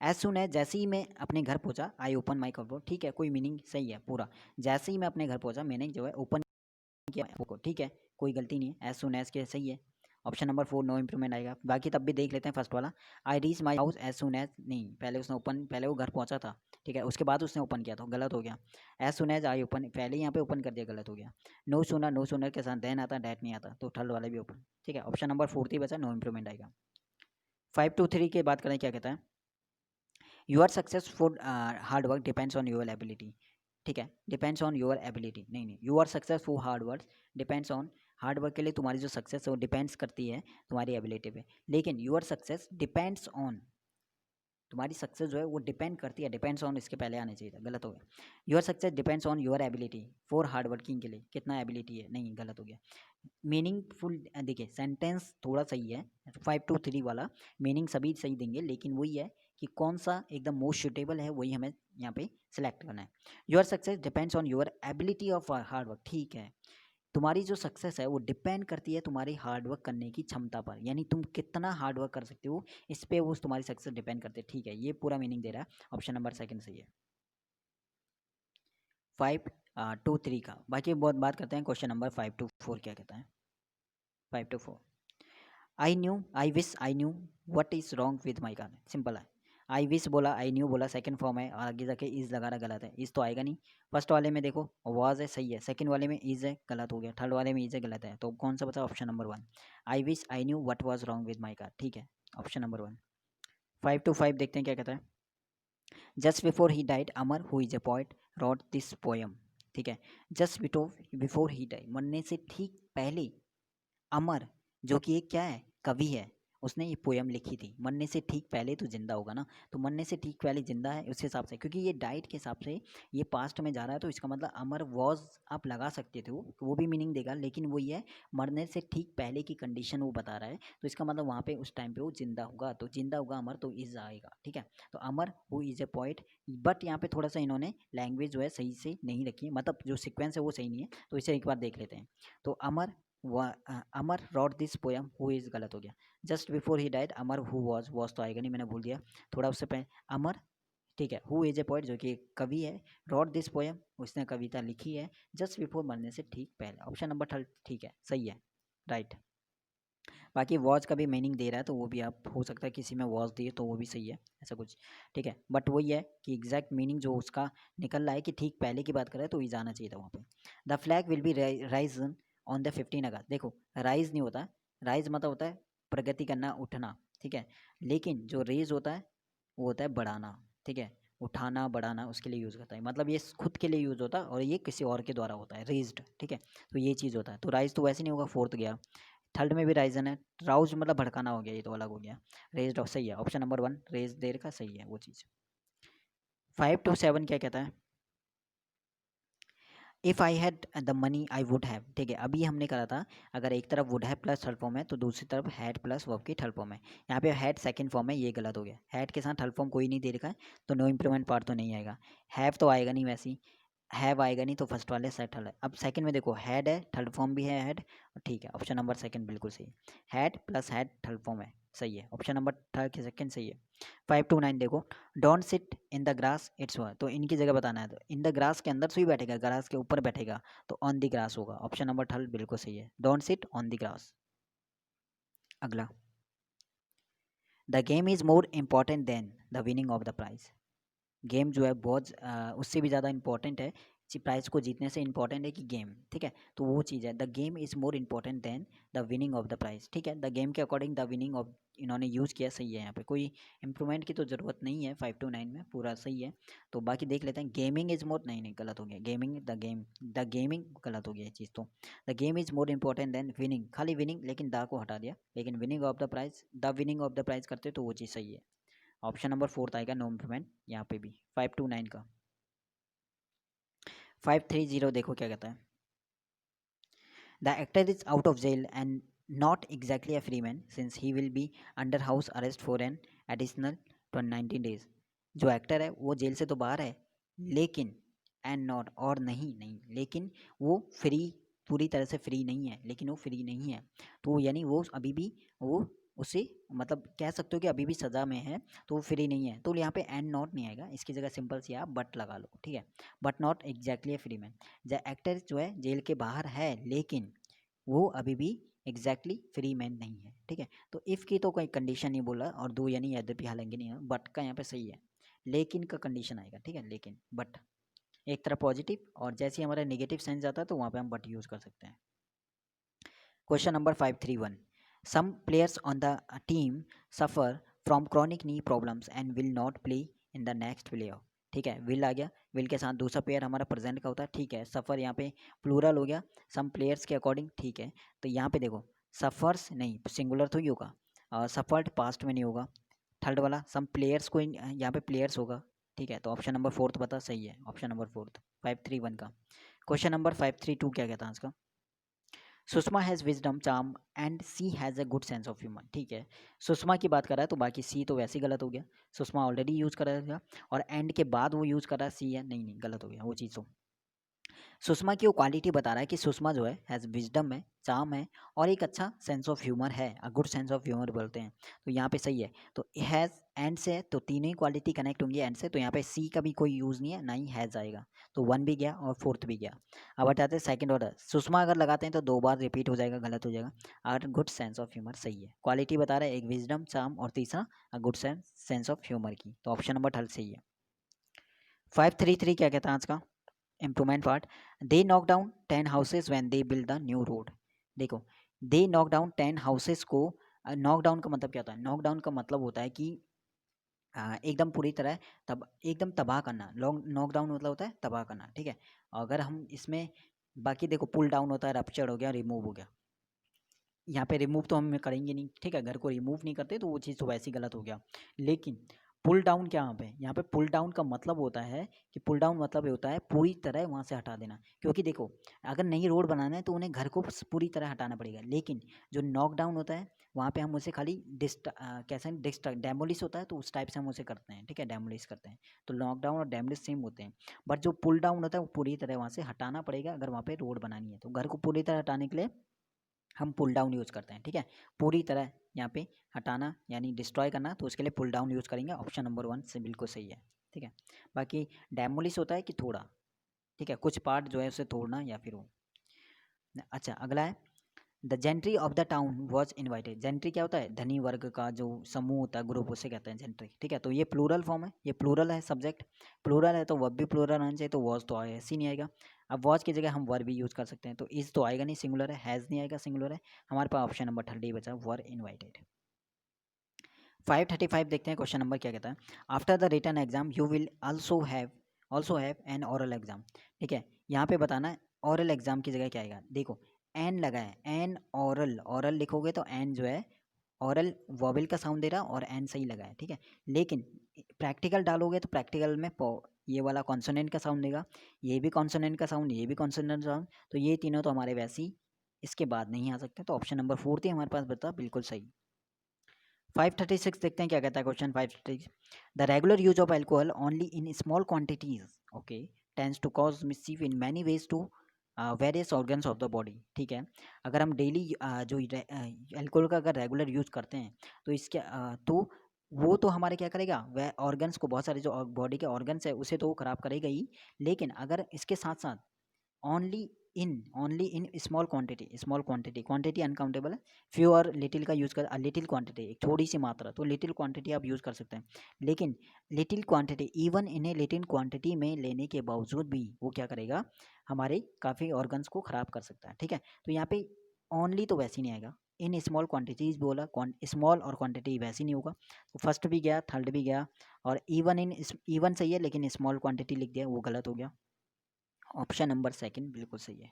एज सुन है, जैसे ही मैं अपने घर पहुंचा, आई ओपन माई कपबोर्ड, ठीक है, कोई मीनिंग सही है पूरा। जैसे ही मैं अपने घर पहुंचा, मैंने जो है ओपन किया को, ठीक है, कोई गलती नहीं है। एज सुन एज के सही है। ऑप्शन नंबर 4 नो इम्प्रूवमेंट आएगा। बाकी तब भी देख लेते हैं फर्स्ट वाला। I reach my house as soon as, नहीं, पहले उसने ओपन, पहले वो घर पहुंचा था, ठीक है, उसके बाद उसने ओपन किया, तो गलत हो गया। As soon as I open, पहले यहाँ पे ओपन कर दिया, गलत हो गया। नो सुनर के साथ देन आता, डैट नहीं आता, तो थर्ड वाला भी ओपन, ठीक है। ऑप्शन नंबर 4 ही बचा, नो इम्प्रूवमेंट आएगा। 523 की बात करें क्या कहता है, your successful hard work depends on your ability, ठीक है। डिपेंड्स ऑन योर एबिलिटी, नहीं, your successful hard work depends on, hard work के लिए तुम्हारी जो सक्सेस है वो डिपेंड्स करती है तुम्हारी एबिलिटी पे, लेकिन योर सक्सेस डिपेंड्स ऑन, तुम्हारी सक्सेस जो है वो डिपेंड करती है, डिपेंड्स ऑन इसके पहले आने चाहिए था, गलत हो गया। Your success depends on your ability for hard working, के लिए कितना एबिलिटी है, नहीं, गलत हो गया। मीनिंगफुल, देखिए सेंटेंस थोड़ा सही है, 523 वाला मीनिंग सभी सही देंगे, लेकिन वही है कि कौन सा एकदम मोस्ट सुटेबल है, वही हमें यहाँ पे सिलेक्ट करना है। Your success depends on your ability of hard work, ठीक है, तुम्हारी जो सक्सेस है वो डिपेंड करती है तुम्हारी हार्ड वर्क करने की क्षमता पर, यानी तुम कितना हार्ड वर्क कर सकते हो, इस पे वो तुम्हारी सक्सेस डिपेंड करती है, ठीक है, ये पूरा मीनिंग दे रहा है। ऑप्शन नंबर सेकंड सही है। 523 का बाकी बहुत बात करते हैं। क्वेश्चन नंबर 524 क्या कहता है, 524 I wish I knew what is wrong with my car, simple है। आई विश बोला, आई न्यू बोला, सेकंड फॉर्म है, और आगे जाके इज लगा रहा, गलत है, इज तो आएगा नहीं। फर्स्ट वाले में देखो वाज है, सही है, सेकंड वाले में इज है, गलत हो गया, थर्ड वाले में इज है, गलत है, तो कौन सा बचा, option number 1। I wish I knew what was wrong with my car, ठीक है, ऑप्शन नंबर 1। 525 देखते हैं क्या कहता है। Just before he died Amar who is a poet wrote this poem, ठीक है। जस्ट बिफोर ही डाइड, मरने से ठीक पहले अमर, जो कि एक क्या है, कवि है, उसने ये पोयम लिखी थी। मरने से ठीक पहले तो जिंदा होगा ना, तो मरने से ठीक पहले जिंदा है, उस हिसाब से, क्योंकि ये डाइट के हिसाब से ये पास्ट में जा रहा है, तो इसका मतलब अमर वॉज आप लगा सकते थे, वो भी मीनिंग देगा, लेकिन वही है, मरने से ठीक पहले की कंडीशन वो बता रहा है, तो इसका मतलब वहाँ पे उस टाइम पे वो जिंदा होगा, तो जिंदा होगा अमर, तो इज आएगा, ठीक है। तो Amar who is a point, but यहाँ पे थोड़ा सा इन्होंने लैंग्वेज जो है सही से नहीं रखी है, मतलब जो सिक्वेंस है वो सही नहीं है, तो इसे एक बार देख लेते हैं। तो Amar wrote this poem who is, गलत हो गया। Just before he died Amar who was तो आएगा नहीं, मैंने भूल दिया थोड़ा उससे पहले, अमर, ठीक है, हु इज ए पोएट, जो कि एक कवि है, रॉट दिस पोयम, उसने कविता लिखी है, जस्ट बिफोर मरने से ठीक पहले, ऑप्शन नंबर 3 ठीक है, सही है, राइट। बाकी वॉज का भी मीनिंग दे रहा है, तो वो भी आप हो सकता है किसी में वॉज दिए तो वो भी सही है, ऐसा कुछ, ठीक है, बट वही है कि एग्जैक्ट मीनिंग जो उसका निकल रहा है कि ठीक पहले की बात करें तो ये जाना चाहिए था वहाँ पे। The flag will be rise on the 15 अगस्त, देखो राइज नहीं होता, राइज मतलब होता है प्रगति करना, उठना, ठीक है, लेकिन जो रेज होता है वो होता है बढ़ाना, ठीक है, उठाना बढ़ाना, उसके लिए यूज़ करता है, मतलब ये खुद के लिए यूज़ होता है और ये किसी और के द्वारा होता है, रेज्ड, ठीक है, तो ये चीज़ होता है, तो राइज तो वैसे नहीं होगा, फोर्थ गया। थर्ड में भी राइजन है, राउज मतलब भड़काना हो गया, ये तो अलग हो गया। रेज्ड सही है, ऑप्शन नंबर 1 रेज देर का सही है वो चीज़। 527 क्या कहता है, if I had the money I would have, ठीक है, अभी हमने करा था, अगर एक तरफ would have plus third form है तो दूसरी तरफ हैड प्लस वर्ब की थर्ड फॉर्म है, यहाँ पे हैड सेकंड फॉर्म है, ये गलत हो गया, हैड के साथ थर्ड फॉर्म कोई नहीं दे रखा है, तो नो इम्प्लीमेंट पार्ट तो नहीं आएगा। हैव तो आएगा नहीं, वैसे ही हैव आएगा नहीं, तो फर्स्ट वाले सेटल है। अब सेकंड में देखो हैड है, थर्ड फॉर्म भी है हैड, ठीक है, ऑप्शन नंबर सेकंड बिल्कुल सही, had plus had third form है, सही है, ऑप्शन नंबर थर्ड के सेकंड सही है। 529 देखो, don't sit in the grass it's, तो इनकी जगह बताना है, तो इन द ग्रास के अंदर तो ही बैठेगा, ग्रास के ऊपर बैठेगा, तो ऑन द ग्रास होगा, ऑप्शन नंबर थर्ड बिल्कुल सही है, don't sit on the grass. अगला, the game is more important than the winning of the prize, game जो है बहुत उससे भी ज़्यादा इंपॉर्टेंट है, प्राइज को जीतने से इंपॉर्टेंट है कि गेम, ठीक है, तो वो चीज़ है, the game is more important than the winning of the prize, ठीक है, द गेम के अकॉर्डिंग द विनिंग ऑफ इन्होंने यूज़ किया, सही है, यहाँ पे कोई इंप्रूवमेंट की तो ज़रूरत नहीं है, 529 में पूरा सही है। तो बाकी देख लेते हैं, गेमिंग इज़ मोर, नहीं गलत हो गया, गेमिंग द गेमिंग गलत हो गया ये चीज़, तो the game is more important than winning, खाली विनिंग, लेकिन द को हटा दिया, लेकिन winning of the prize, the winning of the prize करते तो वो चीज़ सही है। ऑप्शन नंबर 4 आएगा नो इम्प्रूवमेंट यहाँ पे भी। 529 का 530 देखो क्या कहता है। The actor is out of jail and not exactly a free man since he will be under house arrest for an additional 19 days. जो एक्टर है वो जेल से तो बाहर है, लेकिन एंड नॉट और नहीं नहीं लेकिन वो फ्री, पूरी तरह से फ्री नहीं है, लेकिन वो फ्री नहीं है। तो यानी वो अभी भी वो उसे मतलब कह सकते हो कि अभी भी सज़ा में है, तो वो फ्री नहीं है। तो यहाँ पे एंड नॉट नहीं आएगा, इसकी जगह सिंपल सी आप बट लगा लो, ठीक है। But not exactly A free man. The actor जो है जेल के बाहर है, लेकिन वो अभी भी एग्जैक्टली फ्री मैन नहीं है, ठीक है। तो इफ़ की तो कोई कंडीशन नहीं बोला, और दो यानी यद्यपि हालांकि नहीं है, बट का यहाँ पे सही है। लेकिन का कंडीशन आएगा, ठीक है, लेकिन बट एक तरह पॉजिटिव, और जैसे ही हमारा नेगेटिव सेंस आता है तो वहाँ पे हम बट यूज़ कर सकते हैं। Question number 531। Some players on the team suffer from chronic knee problems and will not play in the next play off. ठीक है, विल आ गया, विल के साथ दूसरा पेयर हमारा प्रेजेंट का होता है, ठीक है। सफ़र यहाँ पे प्लूरल हो गया सम प्लेयर्स के अकॉर्डिंग, ठीक है। तो यहाँ पे देखो सफ़र्स नहीं, सिंगुलर तो ही होगा, और सफ़र्ड पास्ट में नहीं होगा। थर्ड वाला सम प्लेयर्स को यहाँ पे प्लेयर्स होगा, ठीक है। तो ऑप्शन नंबर 4 बता सही है, ऑप्शन नंबर 4 531 का। क्वेश्चन नंबर 532 क्या कहता है इसका। Sushma has wisdom charm and she has a good sense of humour. ठीक है, सुषमा की बात कर रहा है तो बाकी सी तो वैसे ही गलत हो गया। सुषमा ऑलरेडी यूज़ कर रहा था, और एंड के बाद वो यूज़ कर रहा है सी है, नहीं नहीं गलत हो गया वो चीज़। तो सुषमा की वो क्वालिटी बता रहा है कि सुषमा जो है हैज़ विजडम है, चार्म है, और एक अच्छा सेंस ऑफ ह्यूमर है, अ गुड सेंस ऑफ ह्यूमर बोलते हैं। तो यहाँ पे सही है। तो हैज़ एंड से है, तो तीनों ही क्वालिटी कनेक्ट होंगी एंड से, तो यहाँ पे सी का भी कोई यूज़ नहीं है, ना ही हैज़ आएगा। तो 1 भी गया और 4th भी गया। अब हटाते हैं सेकंड ऑर्डर। सुषमा अगर लगाते हैं तो 2 बार रिपीट हो जाएगा, गलत हो जाएगा। और गुड सेंस ऑफ ह्यूमर सही है। क्वालिटी बता रहा है एक विजडम, चार्म, और तीसरा अ गुड सेंस ऑफ ह्यूमर की। तो ऑप्शन नंबर 3 सही है। 533 क्या कहता है आज का improvement part. They knock down 10 houses when they build the new road. देखो, दे नॉक डाउन 10 हाउसेज को, नॉक डाउन का मतलब क्या होता है। नॉक डाउन का मतलब होता है कि एकदम पूरी तरह एकदम तबाह करना। लॉन्ग नॉक डाउन मतलब होता है तबाह करना, ठीक है। अगर हम इसमें बाकी देखो, पुल डाउन होता है, रप्चर हो गया, रिमूव हो गया। यहाँ पे रिमूव तो हम करेंगे नहीं, ठीक है, घर को रिमूव नहीं करते तो वो चीज़ तो वैसे ही गलत हो गया। लेकिन पुल डाउन क्या यहाँ पे पुल डाउन का मतलब होता है कि पुल डाउन मतलब ये होता है पूरी तरह वहाँ से हटा देना। क्योंकि देखो, अगर नई रोड बनाना है तो उन्हें घर को पूरी तरह हटाना पड़ेगा, लेकिन जो नॉक डाउन होता है वहाँ पे हम उसे खाली कैसे डेमोलिश होता है, तो उस टाइप से हम उसे करते हैं, ठीक है, डेमोलिश करते हैं। तो नॉकडाउन और डेमोलिश सेम होते हैं, बट जो पुल डाउन होता है वो पूरी तरह वहाँ से हटाना पड़ेगा अगर वहाँ पे रोड बनानी है। तो घर को पूरी तरह हटाने के लिए हम पुल डाउन यूज़ करते हैं, ठीक है। पूरी तरह यहाँ पे हटाना यानी डिस्ट्रॉय करना, तो उसके लिए पुल डाउन यूज़ करेंगे। ऑप्शन नंबर 1 से बिल्कुल सही है, ठीक है। बाकी डेमोलिश होता है कि थोड़ा, ठीक है, कुछ पार्ट जो है उसे तोड़ना या फिर वो। अच्छा, अगला है the gentry of the town was invited. Gentry क्या होता है, धनी वर्ग का जो समूह होता है, ग्रुप, उसे कहते हैं जेंट्री, ठीक है। तो ये प्लूरल फॉर्म है, ये प्लूरल है, सब्जेक्ट प्लूरल है, तो वर्ब भी प्लूरल आना चाहिए, तो वॉज तो आया ऐसे नहीं आएगा। अब वॉज की जगह हम वर भी यूज़ कर सकते हैं, तो इज तो आएगा नहीं, सिंगुलर है, हैज़ नहीं आएगा, सिंगुलर है। हमारे पास ऑप्शन नंबर 30 बचा, वर इन्वाइटेड। 535 देखते हैं क्वेश्चन नंबर क्या कहता है। After the written exam you will also have an oral exam. ठीक है, यहाँ पे बताना है ओरल एग्जाम की जगह क्या आएगा। देखो, एन लगा है, एन ओरल, ओरल लिखोगे तो एन जो है ओरल वॉवेल का साउंड दे रहा, और एन सही लगा है, ठीक है। लेकिन प्रैक्टिकल डालोगे तो प्रैक्टिकल में ये वाला कॉन्सोनेंट का साउंड देगा, ये भी कॉन्सोनेंट का साउंड, ये भी कॉन्सोनेंट साउंड, तो ये तीनों तो हमारे वैसे ही इसके बाद नहीं आ सकते। तो ऑप्शन नंबर 4 थी हमारे पास, बता बिल्कुल सही। 536 देखते हैं क्या कहता है question 536। The regular use of alcohol only in small quantities, okay, tends to cause mischief in many ways to various organs of the body. ठीक है, अगर हम डेली जो अल्कोहल का अगर रेगुलर यूज करते हैं तो इसके तो वो तो हमारे क्या करेगा, वह ऑर्गन्स को, बहुत सारे जो बॉडी के ऑर्गन्स है उसे तो वो खराब करेगा ही, लेकिन अगर इसके साथ साथ only in small quantity, small quantity, quantity uncountable है, फ्यू और लिटिल का यूज़ कर, लिटिल क्वांटिटी एक थोड़ी सी मात्रा, तो लिटिल क्वांटिटी आप यूज़ कर सकते हैं। लेकिन लिटिल क्वांटिटी, इवन इन्हें लिटिल क्वांटिटी में लेने के बावजूद भी वो क्या करेगा, हमारे काफ़ी ऑर्गन्स को ख़राब कर सकता है, ठीक है। तो यहाँ पे ओनली तो वैसे ही नहीं आएगा, इन स्मॉल क्वांटिटीज बोला, स्मॉल और क्वांटिटी वैसे ही नहीं होगा। तो फर्स्ट भी गया, थर्ड भी गया, और इवन सही है, लेकिन स्मॉल क्वांटिटी लिख दिया, वो गलत हो गया। ऑप्शन नंबर सेकंड बिल्कुल सही है,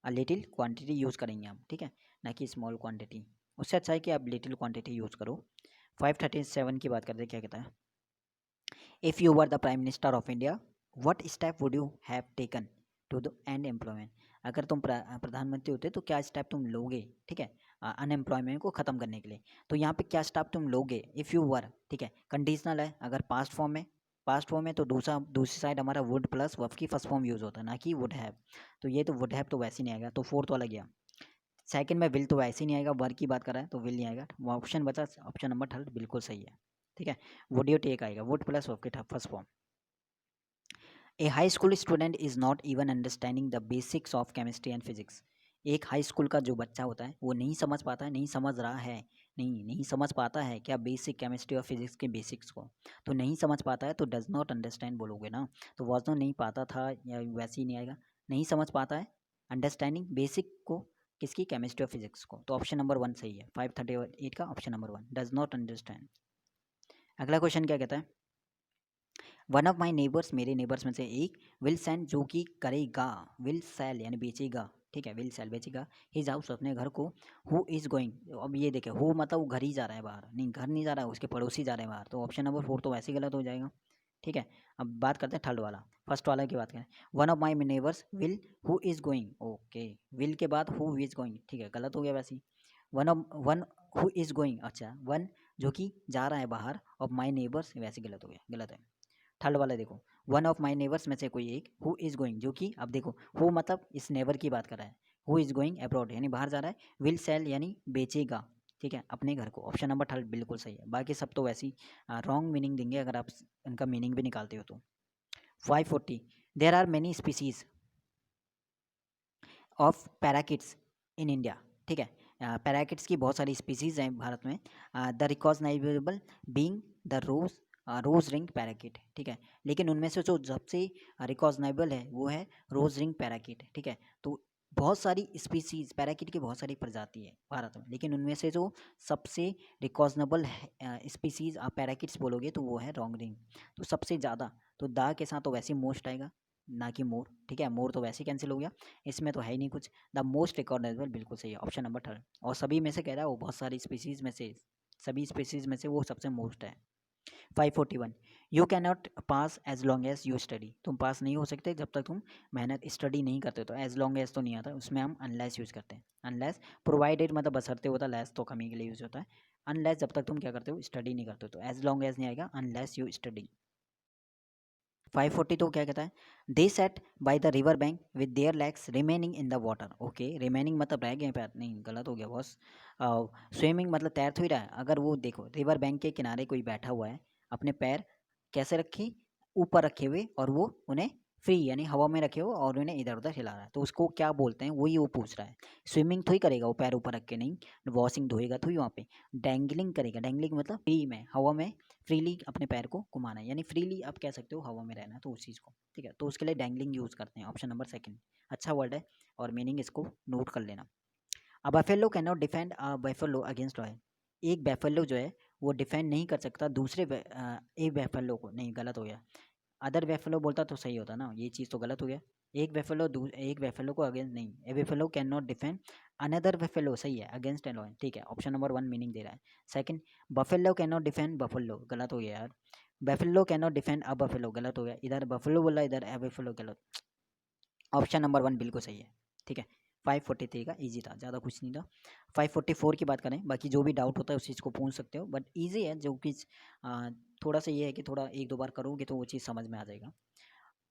अ लिटिल क्वांटिटी यूज़ करेंगे हम, ठीक है, ना कि स्मॉल क्वांटिटी। उससे अच्छा है कि आप लिटिल क्वांटिटी यूज़ करो। 537 की बात करते हैं, क्या कहता है, if you were the prime minister of India what step would you have taken to the end employment. अगर तुम प्रधानमंत्री होते तो क्या स्टेप तुम लोगे, ठीक है, अनएम्प्लॉयमेंट को ख़त्म करने के लिए। तो यहाँ पे क्या स्टेप तुम लोगे, इफ़ यू वर, ठीक है, कंडीशनल है। अगर पास्ट फॉर्म में तो दूसरी साइड हमारा वुड प्लस वर्ब की फर्स्ट फॉर्म यूज़ होता है, ना कि वुड हैव। तो ये तो वुड हैव तो वैसे ही नहीं आएगा, तो फोर्थ वाला गया। सेकंड में विल तो वैसे ही नहीं आएगा, वर्ब की बात कर रहा है तो विल नहीं आएगा। ऑप्शन बचा ऑप्शन नंबर थर्ड, बिल्कुल सही है, ठीक है। वुड यू टेक आएगा, वुड प्लस वर्ब की first form. A high school student is not even understanding the basics of chemistry and physics. एक हाई स्कूल का जो बच्चा होता है वो नहीं समझ पाता है, नहीं समझ रहा है, नहीं समझ पाता है क्या बेसिक केमिस्ट्री और फिजिक्स के बेसिक्स को। तो नहीं समझ पाता है तो डज नॉट अंडरस्टैंड बोलोगे ना, तो वॉज नॉट नहीं पाता था या वैसे ही नहीं आएगा, नहीं समझ पाता है, अंडरस्टैंडिंग बेसिक को किसकी, केमिस्ट्री और फिजिक्स को। तो ऑप्शन नंबर 1 सही है, 538 का option number 1, does not understand. अगला क्वेश्चन क्या कहता है, वन ऑफ माई नेबर्स, मेरे नेबर्स में से एक, विल सेंड जो कि करेगा, विल सेल यानी बेचेगा, ठीक है, विल सेल बेचेगा, हिज हाउस अपने घर को, हु इज़ गोइंग। अब ये देखे हु मतलब वो घर ही जा रहा है बाहर, नहीं घर नहीं जा रहा है, उसके पड़ोसी जा रहे हैं बाहर, तो ऑप्शन नंबर 4 तो वैसे ही गलत हो जाएगा, ठीक है। अब बात करते हैं थर्ड वाला, फर्स्ट वाला की बात करें, one of my neighbours will who is going, okay, will के बाद हु इज़ गोइंग, ठीक है, गलत हो गया वैसे ही। वन हु इज़ गोइंग, अच्छा वन जो कि जा रहा है बाहर, और माई नेबर्स वैसे गलत हो गया, गलत है। थर्ड वाला देखो, वन ऑफ माई नेबर्स में से कोई एक, हु इज़ गोइंग जो कि, अब देखो हु मतलब इस नेबर की बात कर रहा है, हु इज़ गोइंग अब्रॉड यानी बाहर जा रहा है, विल सेल यानी बेचेगा, ठीक है, अपने घर को। ऑप्शन नंबर थर्ड बिल्कुल सही है, बाकी सब तो वैसी रॉन्ग मीनिंग देंगे अगर आप इनका मीनिंग भी निकालते हो तो। 540, there are many species of parakeets in India, ठीक है, पैराकिट्स की बहुत सारी स्पीसीज हैं भारत में, the recognisable being the rose ring parakeet, ठीक है, लेकिन उनमें से जो सबसे रिकॉग्नाइबल है वो है रोज रिंग पैराकिट, ठीक है। तो बहुत सारी स्पीसीज पैराकिट की बहुत सारी प्रजाति है भारत में, लेकिन उनमें से जो सबसे रिकॉग्नेबल स्पीसीज आप पैराकिट्स बोलोगे तो वो है रॉन्ग रिंग, तो सबसे ज़्यादा, तो दा के साथ तो वैसे ही मोस्ट आएगा, ना कि मोर, ठीक है, मोर तो वैसे ही कैंसिल हो गया, इसमें तो है ही नहीं कुछ। द मोस्ट रिकॉग्नाइजेबल बिल्कुल सही है, ऑप्शन नंबर थर्ड, और सभी में से कह रहा है वो बहुत सारी स्पीसीज में से, सभी स्पीसीज में से वो सबसे मोस्ट है। 541, you can not pass as long as you study, तुम पास नहीं हो सकते जब तक तुम मेहनत स्टडी नहीं करते। तो एज लॉन्ग एज तो नहीं आता, उसमें हम अनलेस यूज़ करते हैं, अनलेस प्रोवाइडेड मतलब बशर्ते होता है, लेस तो कमी के लिए यूज़ होता है, अनलेस जब तक तुम क्या करते हो, स्टडी नहीं करते हो, तो एज लॉन्ग एज नहीं आएगा, अनलेस यू स्टडी। 540 तो क्या कहता है, they sat by the river bank with their legs remaining in the water, okay, remaining मतलब रह गए पैर, नहीं गलत हो गया बॉस, स्विमिंग मतलब तैर तो ही रहा है। अगर वो देखो रिवर बैंक के किनारे कोई बैठा हुआ है, अपने पैर कैसे रखे, ऊपर रखे हुए, और वो उन्हें फ्री यानी हवा में रखे हो और उन्हें इधर उधर हिला रहा है, तो उसको क्या बोलते हैं वही वो पूछ रहा है। स्विमिंग तो ही करेगा वो पैर ऊपर रख के, नहीं वॉशिंग धोएगा तो ही वहाँ पे, डैंगलिंग करेगा, डैंगलिंग मतलब फ्री में हवा में फ्रीली अपने पैर को घुमाना है, यानी फ्रीली आप कह सकते हो हवा में रहना, तो उस चीज़ को, ठीक है, तो उसके लिए डैंगलिंग यूज़ करते हैं, ऑप्शन नंबर सेकंड अच्छा वर्ड है, और मीनिंग इसको नोट कर लेना। अ buffalo can not defend a buffalo against royal, एक बफेलो जो है वो डिफेंड नहीं कर सकता दूसरे एक बफेलो को, नहीं गलत हो गया, अदर बेफेलो बोलता तो सही होता ना, ये चीज़ तो गलत हो गया, एक बेफेलो को अगेंस्ट नहीं, a buffalo can not defend another buffalo, सही है, अगेंस्ट एन लॉयन, ठीक है, ऑप्शन नंबर 1 मीनिंग दे रहा है। Second, buffalo can not defend buffalo, गलत हो गया यार, buffalo can not defend a buffalo, गलत हो गया, इधर बफेलो बोला इधर ए बेफेलो, गलत, ऑप्शन नंबर 1 बिल्कुल सही है, ठीक है। 543 का इजी था, ज़्यादा कुछ नहीं था। 544 की बात करें, बाकी जो भी डाउट होता है उस चीज़ को पूछ सकते हो, बट ईजी है, जो कि थोड़ा सा ये है कि थोड़ा एक दो बार करोगे तो वो चीज़ समझ में आ जाएगा।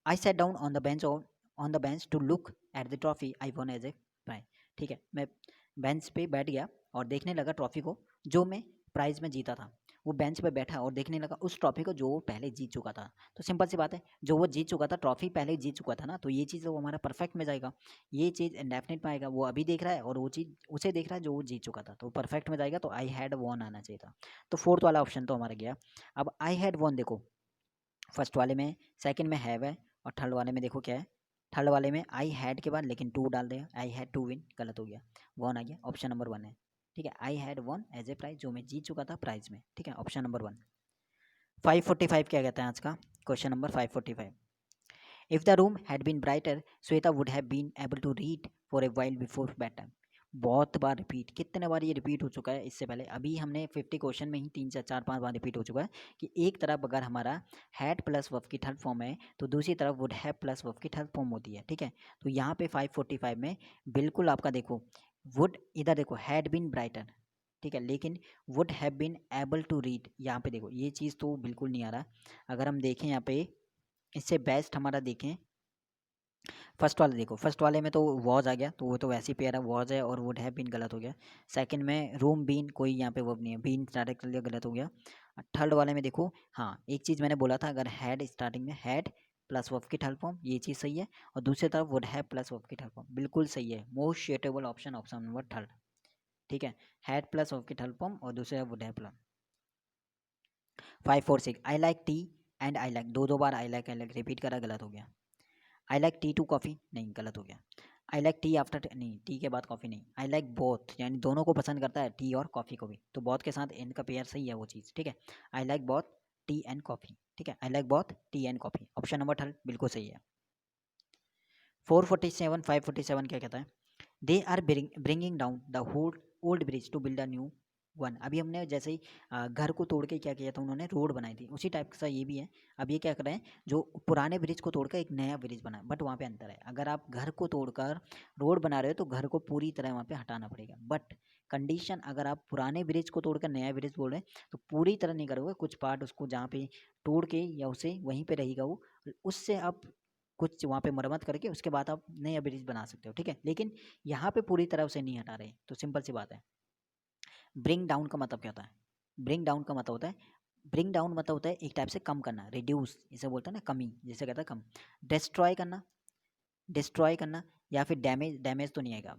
I sat down on the bench to look at the trophy I won as a prize, ठीक है, मैं बेंच पे बैठ गया और देखने लगा ट्रॉफी को जो मैं प्राइज में जीता था। वो बेंच पे बैठा और देखने लगा उस ट्रॉफी को जो वो पहले जीत चुका था। तो सिंपल सी बात है, जो वो जीत चुका था, ट्रॉफी पहले जीत चुका था ना, तो ये चीज़ वो हमारा परफेक्ट में जाएगा, ये चीज़ इंडेफिनिट में आएगा, वो अभी देख रहा है और वो चीज़ उसे देख रहा है जो वो जीत चुका था, तो परफेक्ट में जाएगा, तो आई हैड वॉन आना चाहिए था। तो फोर्थ वाला ऑप्शन तो हमारा गया। अब आई हैड वॉन देखो, फर्स्ट वाले में, सेकंड में हैव है, और थर्ड वाले में देखो क्या है, थर्ड वाले में आई हैड के बाद लेकिन टू डाल देगा, आई हैड टू विन, गलत हो गया, वन आ गया, ऑप्शन नंबर 1 है, ठीक है, I had won as a prize, जो मैं जीत चुका था प्राइज में, ठीक है, ऑप्शन नंबर 1। 545 क्या कहता है आज का question number 545, if the room had been brighter Shweta would have been able to read for a while before bed time, बहुत बार रिपीट, कितने बार ये रिपीट हो चुका है इससे पहले, अभी हमने 50 क्वेश्चन में ही 3 4 5 बार रिपीट हो चुका है कि एक तरफ अगर हमारा हैड प्लस वर्ब की थर्ड फॉर्म है तो दूसरी तरफ वुड हैव प्लस वर्ब की थर्ड फॉर्म होती है, ठीक है। तो यहाँ पे 545 में बिल्कुल आपका देखो, वुड इधर देखो हैड बीन ब्राइटर, ठीक है, लेकिन would have been able to read, यहाँ पे देखो ये चीज़ तो बिल्कुल नहीं आ रहा। अगर हम देखें यहाँ पे, इससे बेस्ट हमारा देखें फर्स्ट वाले, देखो फर्स्ट वाले में तो वॉज आ गया, तो वो तो वैसे ही पेयर है, वॉज है और वुड हैव बीन गलत हो गया। सेकंड में रूम बीन, कोई यहाँ पे वर्ब नहीं है, बीन स्टार्ट कर लिया, गलत हो गया। थर्ड वाले में देखो, हाँ एक चीज़ मैंने बोला था, अगर हैड स्टार्टिंग में, हैड प्लस वर्ब की थर्ड फॉर्म, ये चीज़ सही है, और दूसरी तरफ वुड हैव प्लस वर्ब की थर्ड फॉर्म, बिल्कुल सही है, most suitable option, option number third, ठीक है। हैड प्लस वर्ब की थर्ड फॉर्म और दूसरे would have plus. 546 I like tea and I like, दो बार आई लाइक रिपीट करा, गलत हो गया। I like tea to coffee, नहीं गलत हो गया। आई लाइक टी आफ्टर, नहीं टी के बाद कॉफ़ी नहीं। आई लाइक बोथ, यानी दोनों को पसंद करता है, टी और कॉफ़ी को भी, तो बोथ के साथ एन का पेयर सही है वो चीज़, ठीक है। I like both tea and coffee, ठीक है, I like both tea and coffee, option number third बिल्कुल सही है। 447 547 क्या कहता है, they are bringing down the whole old bridge to build a new one. अभी हमने जैसे ही घर को तोड़ के क्या किया था, उन्होंने रोड बनाई थी, उसी टाइप का ये भी है। अब ये क्या कर रहे हैं, जो पुराने ब्रिज को तोड़कर एक नया ब्रिज बना, बट वहाँ पे अंतर है, अगर आप घर को तोड़कर रोड बना रहे हो तो घर को पूरी तरह वहाँ पे हटाना पड़ेगा, बट कंडीशन अगर आप पुराने ब्रिज को तोड़कर नया ब्रिज बोल रहे हैं तो पूरी तरह नहीं करोगे, कुछ पार्ट उसको जहाँ पे तोड़ के या उसे वहीं पे रहेगा वो, उससे आप कुछ वहाँ पे मरम्मत करके उसके बाद आप नया ब्रिज बना सकते हो, ठीक है। लेकिन यहाँ पे पूरी तरह उसे नहीं हटा रहे, तो सिंपल सी बात है। ब्रिंग डाउन का मतलब क्या होता है, ब्रिंग डाउन का मतलब होता है, ब्रिंग डाउन मतलब होता है एक टाइप से कम करना, रिड्यूस इसे बोलते हैं ना, कमी जिसे कहता है कम। डिस्ट्रॉय करना, डिस्ट्रॉय करना, या फिर डैमेज, डैमेज तो नहीं आएगा,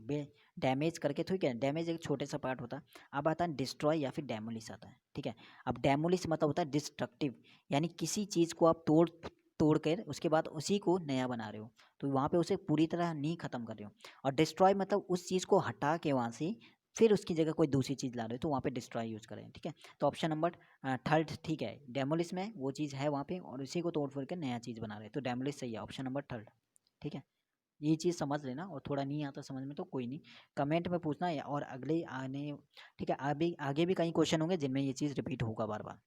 डैमेज करके, ठीक है, डैमेज एक छोटे सा पार्ट होता है। अब आता है डिस्ट्रॉय या फिर डेमोलिश आता है, ठीक है। अब डेमोलिश मतलब होता है डिस्ट्रक्टिव, यानी किसी चीज़ को आप तोड़ तोड़ कर उसके बाद उसी को नया बना रहे हो, तो वहाँ पे उसे पूरी तरह नहीं ख़त्म कर रहे हो। और डिस्ट्रॉय मतलब उस चीज़ को हटा के वहाँ से फिर उसकी जगह कोई दूसरी चीज़ ला रहे हो, तो वहाँ पे डिस्ट्रॉय यूज़ करें, ठीक है। तो ऑप्शन नंबर थर्ड ठीक है, डेमोलिश में वो चीज़ है वहाँ पे और उसी को तोड़ फोड़ के नया चीज़ बना रहे हैं, तो डेमोलिश सही है, ऑप्शन नंबर थर्ड, ठीक है। ये चीज़ समझ लेना, और थोड़ा नहीं आता समझ में तो कोई नहीं, कमेंट में पूछना और अगले आने, ठीक है, अभी आगे भी कई क्वेश्चन होंगे जिनमें ये चीज़ रिपीट होगा बार बार।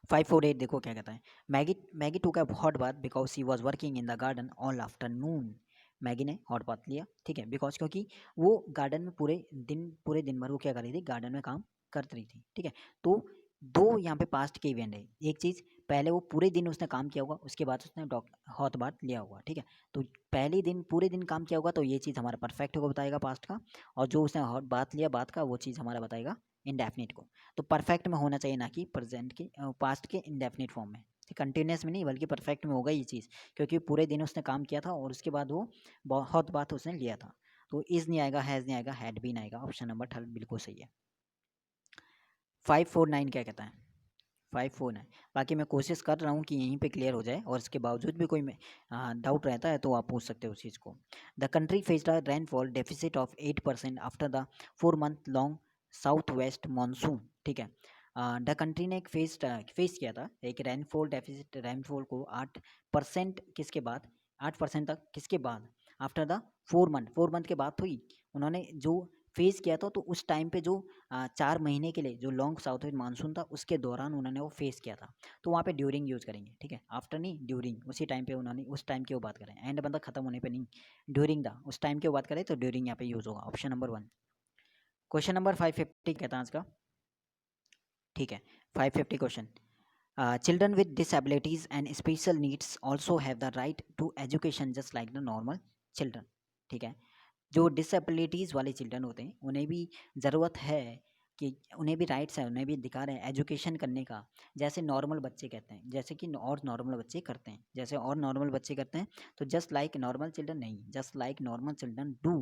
548 देखो क्या कहता है, मैगी मैगी टूक a hot bath because she was working in the garden all afternoon. Maggi ने हॉट बाथ लिया, ठीक है, बिकॉज क्योंकि वो गार्डन में पूरे दिन भर वो क्या कर रही थी, गार्डन में काम कर रही थी, ठीक है। तो दो यहाँ पे पास्ट के इवेंट है, एक चीज़ पहले वो पूरे दिन उसने काम किया होगा, उसके बाद उसने हॉट बाथ लिया होगा, ठीक है। तो पहले दिन पूरे दिन काम किया होगा तो ये चीज़ हमारा परफेक्ट को बताएगा पास्ट का, और जो उसने हॉट बाथ लिया बात का वो चीज़ हमारा बताएगा इंडेफिनिट को। तो परफेक्ट में होना चाहिए, ना कि प्रेजेंट के पास्ट के इंडेफिनिट फॉर्म में, कंटिन्यूस में नहीं बल्कि परफेक्ट में होगा ये चीज़, क्योंकि पूरे दिन उसने काम किया था और उसके बाद वो बहुत बात उसने लिया था। तो इज़ नहीं आएगा, हैज़ नहीं आएगा, हैड भी नहीं आएगा, ऑप्शन नंबर थर्ड बिल्कुल सही है। 549 क्या कहता है, 549, बाकी मैं कोशिश कर रहा हूँ कि यहीं पे क्लियर हो जाए, और इसके बावजूद भी कोई डाउट रहता है तो आप पूछ सकते हो उस चीज़ को। The country faced a rainfall deficit of 8% after the 4 month long south west monsoon, ठीक है। द कंट्री ने एक फेस किया था एक रेनफॉल डेफिसिट, रेनफॉल को 8% किसके बाद, 8% तक किसके बाद, आफ्टर द 4 month के बाद हुई, उन्होंने जो फेस किया था, तो उस टाइम पे जो 4 महीने के लिए जो लॉन्ग साउथ वेस्ट मानसून था उसके दौरान उन्होंने वो फेस किया था, तो वहाँ पे ड्यूरिंग यूज़ करेंगे, ठीक है, आफ्टर नहीं ड्यूरिंग, उसी टाइम पे उन्होंने उस टाइम की वो बात करें, एंड मतलब खत्म होने पे नहीं, ड्यूरिंग द उस टाइम की वो बात करें तो ड्यूरिंग यहाँ पे यूज़ होगा, option number one. Question number 550 कहता है आज का, ठीक है, 550 question, children with disabilities and special needs also have the right to education just like the normal children, ठीक है। जो डिसेबिलिटीज़ वाले चिल्ड्रन होते हैं उन्हें भी ज़रूरत है कि उन्हें भी राइट्स है, उन्हें भी अधिकार है एजुकेशन करने का, जैसे नॉर्मल बच्चे कहते हैं, जैसे कि और नॉर्मल बच्चे करते हैं, जैसे और नॉर्मल बच्चे करते हैं, तो जस्ट लाइक नॉर्मल चिल्ड्रन नहीं, just like normal children do,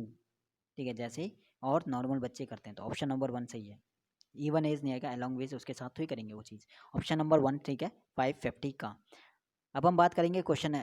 ठीक है, जैसे और नॉर्मल बच्चे करते हैं, तो ऑप्शन नंबर वन सही है। इवन एज नहीं आएगा, अलॉन्ग वेज उसके साथ तो ही करेंगे वो चीज़, ऑप्शन नंबर वन ठीक है 550 का। अब हम बात करेंगे क्वेश्चन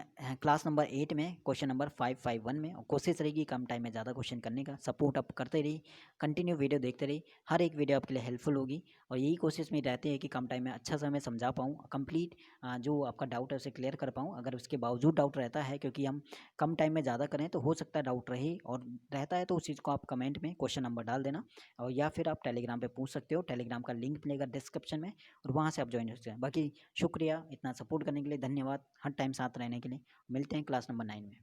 क्लास नंबर 8 में क्वेश्चन नंबर 551 में, और कोशिश रहेगी कम टाइम में ज़्यादा क्वेश्चन करने का। सपोर्ट आप करते रहिए, कंटिन्यू वीडियो देखते रहिए, हर एक वीडियो आपके लिए हेल्पफुल होगी। और यही कोशिश मेरी रहती है कि कम टाइम में अच्छा से मैं समझा पाऊँ, कंप्लीट जो आपका डाउट है उसे क्लियर कर पाऊँ। अगर उसके बावजूद डाउट रहता है, क्योंकि हम कम टाइम में ज़्यादा करें तो हो सकता है डाउट रहे, और रहता है तो उस चीज़ को आप कमेंट में क्वेश्चन नंबर डाल देना, और या फिर आप टेलीग्राम पर पूछ सकते हो। टेलीग्राम का लिंक मिलेगा डिस्क्रिप्शन में, और वहाँ से आप ज्वाइन हो सकते हैं। बाकी शुक्रिया इतना सपोर्ट करने के लिए, धन्यवाद हर टाइम साथ रहने के लिए। मिलते हैं क्लास नंबर 9 में।